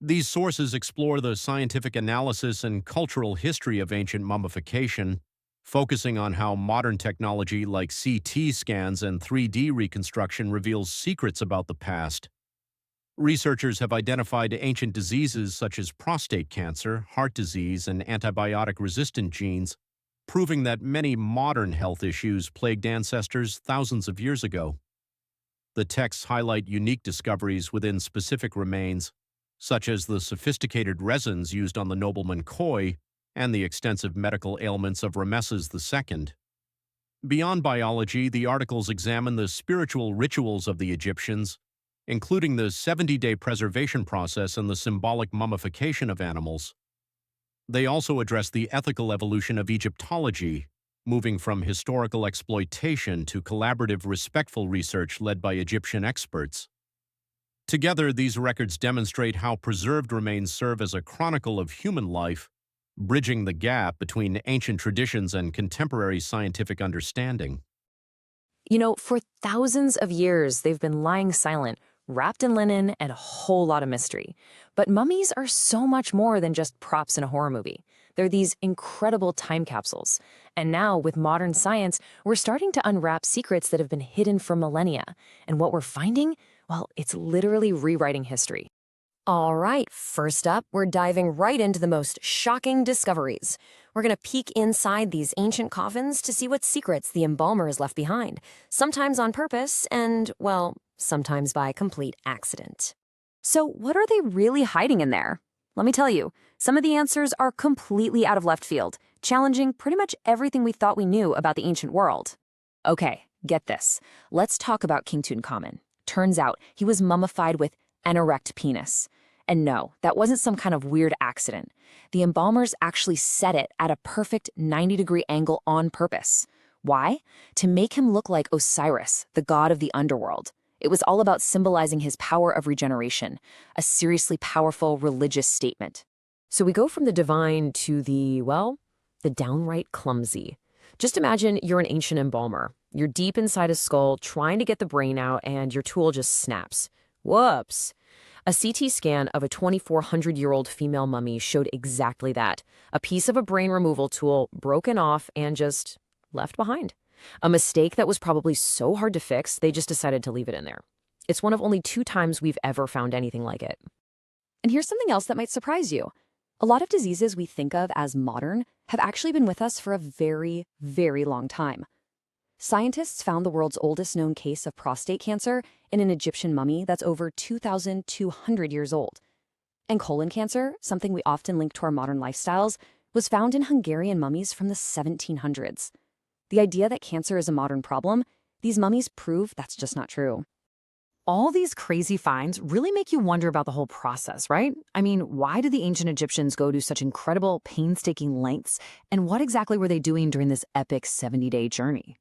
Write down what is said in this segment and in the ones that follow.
These sources explore the scientific analysis and cultural history of ancient mummification, focusing on how modern technology like CT scans and 3D reconstruction reveals secrets about the past. Researchers have identified ancient diseases such as prostate cancer, heart disease, and antibiotic-resistant genes, proving that many modern health issues plagued ancestors thousands of years ago. The texts highlight unique discoveries within specific remains, such as the sophisticated resins used on the nobleman Khoi and the extensive medical ailments of Rameses II. Beyond biology, the articles examine the spiritual rituals of the Egyptians, including the 70-day preservation process and the symbolic mummification of animals. They also address the ethical evolution of Egyptology, moving from historical exploitation to collaborative, respectful research led by Egyptian experts. Together, these records demonstrate how preserved remains serve as a chronicle of human life, bridging the gap between ancient traditions and contemporary scientific understanding. For thousands of years, they've been lying silent, wrapped in linen and a whole lot of mystery. But mummies are so much more than just props in a horror movie. They're these incredible time capsules. And now, with modern science, we're starting to unwrap secrets that have been hidden for millennia. And what we're finding? Well, it's literally rewriting history. All right, first up, we're diving right into the most shocking discoveries. We're going to peek inside these ancient coffins to see what secrets the embalmers left behind, sometimes on purpose and, well, sometimes by complete accident. So what are they really hiding in there? Let me tell you, some of the answers are completely out of left field, challenging pretty much everything we thought we knew about the ancient world. Okay, get this. Let's talk about King Tutankhamun. Turns out he was mummified with an erect penis. And no, that wasn't some kind of weird accident. The embalmers actually set it at a perfect 90-degree angle on purpose. Why? To make him look like Osiris, the god of the underworld. It was all about symbolizing his power of regeneration, a seriously powerful religious statement. So we go from the divine to the downright clumsy. Just imagine you're an ancient embalmer. You're deep inside a skull trying to get the brain out and your tool just snaps. Whoops! A CT scan of a 2,400-year-old female mummy showed exactly that. A piece of a brain removal tool broken off and just left behind. A mistake that was probably so hard to fix, they just decided to leave it in there. It's one of only 2 times we've ever found anything like it. And here's something else that might surprise you. A lot of diseases we think of as modern have actually been with us for a very, very long time. Scientists found the world's oldest known case of prostate cancer in an Egyptian mummy that's over 2,200 years old. And colon cancer, something we often link to our modern lifestyles, was found in Hungarian mummies from the 1700s. The idea that cancer is a modern problem, these mummies prove that's just not true. All these crazy finds really make you wonder about the whole process, right? I mean, why did the ancient Egyptians go to such incredible, painstaking lengths? And what exactly were they doing during this epic 70-day journey?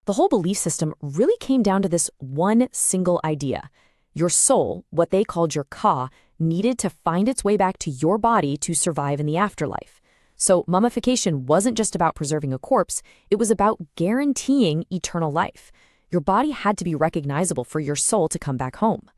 The whole belief system really came down to this one single idea. Your soul, what they called your ka, needed to find its way back to your body to survive in the afterlife. So mummification wasn't just about preserving a corpse, it was about guaranteeing eternal life. Your body had to be recognizable for your soul to come back home.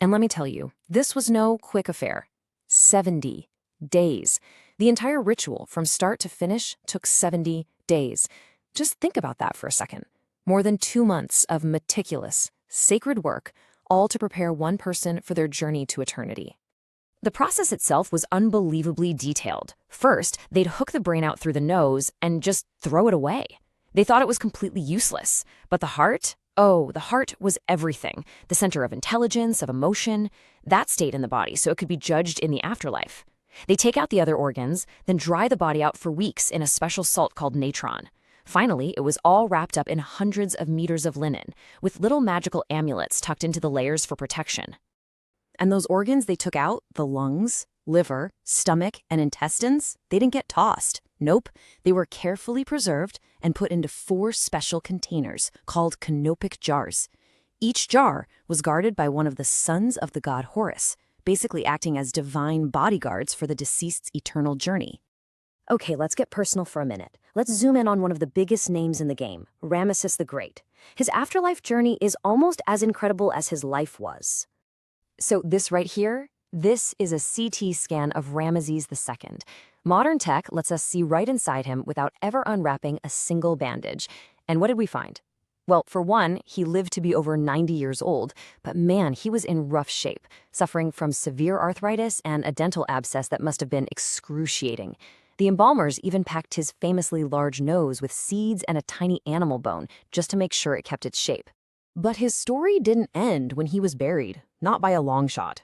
And let me tell you, this was no quick affair. 70 days. The entire ritual from start to finish took 70 days. Just think about that for a second. More than 2 months of meticulous, sacred work, all to prepare one person for their journey to eternity. The process itself was unbelievably detailed. First, they'd hook the brain out through the nose and just throw it away. They thought it was completely useless. But the heart? Oh, the heart was everything. The center of intelligence, of emotion. That stayed in the body, so it could be judged in the afterlife. They take out the other organs, then dry the body out for weeks in a special salt called natron. Finally, it was all wrapped up in hundreds of meters of linen, with little magical amulets tucked into the layers for protection. And those organs they took out, the lungs, liver, stomach, and intestines, they didn't get tossed. Nope, they were carefully preserved and put into 4 special containers called canopic jars. Each jar was guarded by one of the sons of the god Horus, basically acting as divine bodyguards for the deceased's eternal journey. Okay, let's get personal for a minute. Let's zoom in on one of the biggest names in the game, Ramesses the Great. His afterlife journey is almost as incredible as his life was. So this right here, This is a CT scan of Ramesses II. Modern tech lets us see right inside him without ever unwrapping a single bandage. And what did we find? Well, for one, he lived to be over 90 years old, but man, he was in rough shape, suffering from severe arthritis and a dental abscess that must have been excruciating. The embalmers even packed his famously large nose with seeds and a tiny animal bone just to make sure it kept its shape. But his story didn't end when he was buried, not by a long shot.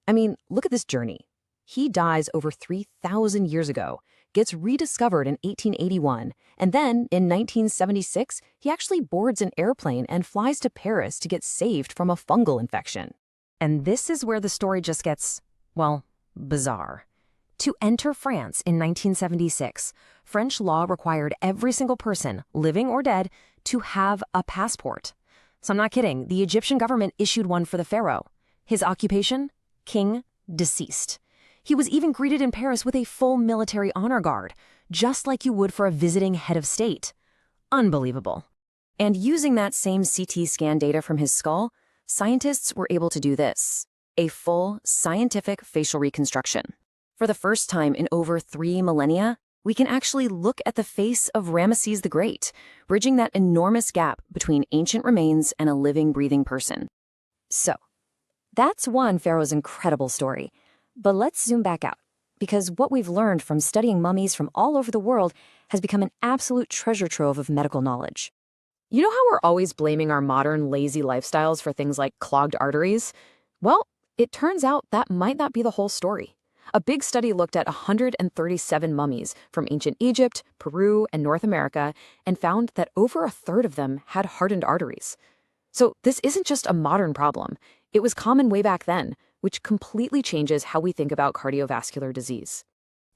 I mean, look at this journey. He dies over 3,000 years ago, gets rediscovered in 1881, and then, in 1976, he actually boards an airplane and flies to Paris to get saved from a fungal infection. And this is where the story just gets, well, bizarre. To enter France in 1976, French law required every single person, living or dead, to have a passport. So I'm not kidding, the Egyptian government issued one for the pharaoh. His occupation? King, deceased. He was even greeted in Paris with a full military honor guard, just like you would for a visiting head of state. Unbelievable. And using that same CT scan data from his skull, scientists were able to do this: a full scientific facial reconstruction. For the first time in over 3 millennia, we can actually look at the face of Ramesses the Great, bridging that enormous gap between ancient remains and a living, breathing person. So, that's one pharaoh's incredible story. But let's zoom back out, because what we've learned from studying mummies from all over the world has become an absolute treasure trove of medical knowledge. You know how we're always blaming our modern lazy lifestyles for things like clogged arteries? Well, it turns out that might not be the whole story. A big study looked at 137 mummies from ancient Egypt, Peru, and North America and found that over a third of them had hardened arteries. So this isn't just a modern problem. It was common way back then, which completely changes how we think about cardiovascular disease.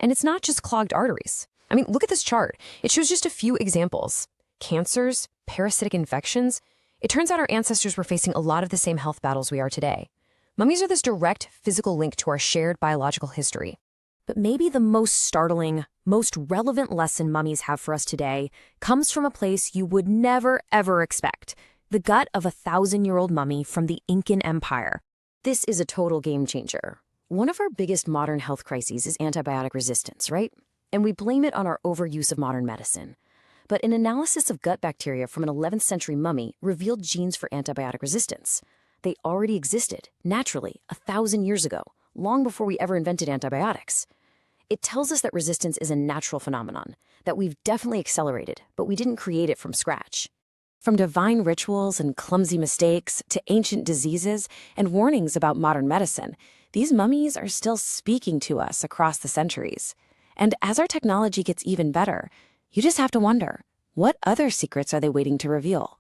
And it's not just clogged arteries. I mean, look at this chart. It shows just a few examples. Cancers, parasitic infections. It turns out our ancestors were facing a lot of the same health battles we are today. Mummies are this direct physical link to our shared biological history. But maybe the most startling, most relevant lesson mummies have for us today comes from a place you would never, ever expect: the gut of a 1,000-year-old mummy from the Incan Empire. This is a total game changer. One of our biggest modern health crises is antibiotic resistance, right? And we blame it on our overuse of modern medicine. But an analysis of gut bacteria from an 11th century mummy revealed genes for antibiotic resistance. They already existed, naturally, 1,000 years ago, long before we ever invented antibiotics. It tells us that resistance is a natural phenomenon, that we've definitely accelerated, but we didn't create it from scratch. From divine rituals and clumsy mistakes to ancient diseases and warnings about modern medicine, these mummies are still speaking to us across the centuries. And as our technology gets even better, you just have to wonder, what other secrets are they waiting to reveal?